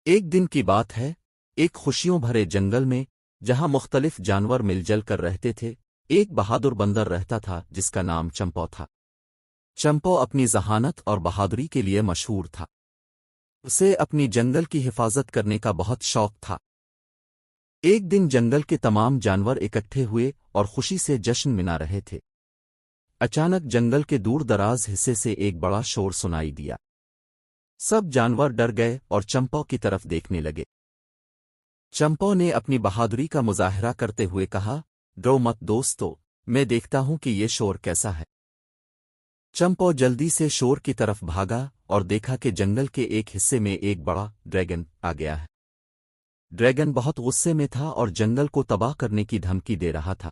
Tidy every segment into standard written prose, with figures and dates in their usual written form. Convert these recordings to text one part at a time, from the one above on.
ایک دن کی بات ہے، ایک خوشیوں بھرے جنگل میں جہاں مختلف جانور مل جل کر رہتے تھے، ایک بہادر بندر رہتا تھا جس کا نام چمپو تھا۔ چمپو اپنی ذہانت اور بہادری کے لیے مشہور تھا۔ اسے اپنی جنگل کی حفاظت کرنے کا بہت شوق تھا۔ ایک دن جنگل کے تمام جانور اکٹھے ہوئے اور خوشی سے جشن منا رہے تھے۔ اچانک جنگل کے دور دراز حصے سے ایک بڑا شور سنائی دیا۔ سب جانور ڈر گئے اور چمپو کی طرف دیکھنے لگے۔ چمپو نے اپنی بہادری کا مظاہرہ کرتے ہوئے کہا، ڈرو مت دوستو، میں دیکھتا ہوں کہ یہ شور کیسا ہے۔ چمپو جلدی سے شور کی طرف بھاگا اور دیکھا کہ جنگل کے ایک حصے میں ایک بڑا ڈریگن آ گیا ہے۔ ڈریگن بہت غصے میں تھا اور جنگل کو تباہ کرنے کی دھمکی دے رہا تھا۔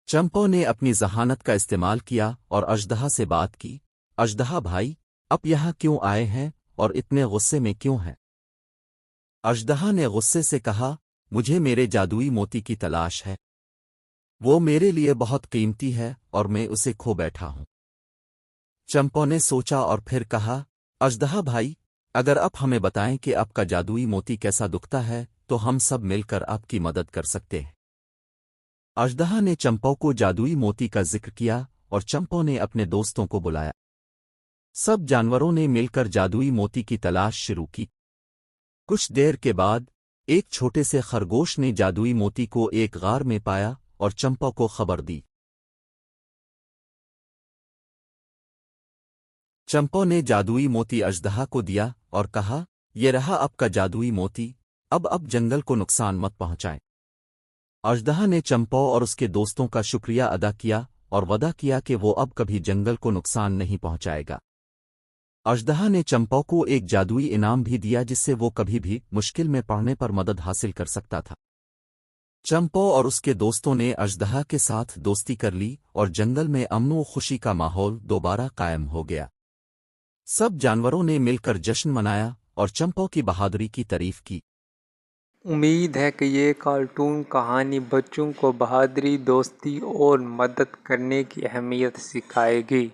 چمپو نے اپنی ذہانت کا استعمال کیا اور اژدہا سے بات کی، اژدہا بھائی، اب یہاں کیوں آئے ہیں اور اتنے غصے میں کیوں ہیں؟ اژدہا نے غصے سے کہا، مجھے میرے جادوئی موتی کی تلاش ہے۔ وہ میرے لیے بہت قیمتی ہے اور میں اسے کھو بیٹھا ہوں۔ چمپو نے سوچا اور پھر کہا، اژدہا بھائی، اگر آپ ہمیں بتائیں کہ آپ کا جادوئی موتی کیسا دکھتا ہے تو ہم سب مل کر آپ کی مدد کر سکتے ہیں۔ اژدہا نے چمپو کو جادوئی موتی کا ذکر کیا اور چمپو نے اپنے دوستوں کو بلایا۔ سب جانوروں نے مل کر جادوئی موتی کی تلاش شروع کی۔ کچھ دیر کے بعد ایک چھوٹے سے خرگوش نے جادوئی موتی کو ایک غار میں پایا اور چمپو کو خبر دی۔ چمپو نے جادوئی موتی اژدہا کو دیا اور کہا، یہ رہا آپ کا جادوئی موتی، اب جنگل کو نقصان مت پہنچائیں۔ اژدہا نے چمپو اور اس کے دوستوں کا شکریہ ادا کیا اور وعدہ کیا کہ وہ اب کبھی جنگل کو نقصان نہیں پہنچائے گا۔ اژدہا نے چمپو کو ایک جادوئی انعام بھی دیا جس سے وہ کبھی بھی مشکل میں پڑنے پر مدد حاصل کر سکتا تھا۔ چمپو اور اس کے دوستوں نے اژدہا کے ساتھ دوستی کر لی اور جنگل میں امن و خوشی کا ماحول دوبارہ قائم ہو گیا۔ سب جانوروں نے مل کر جشن منایا اور چمپو کی بہادری کی تعریف کی۔ امید ہے کہ یہ کارٹون کہانی بچوں کو بہادری، دوستی اور مدد کرنے کی اہمیت سکھائے گی۔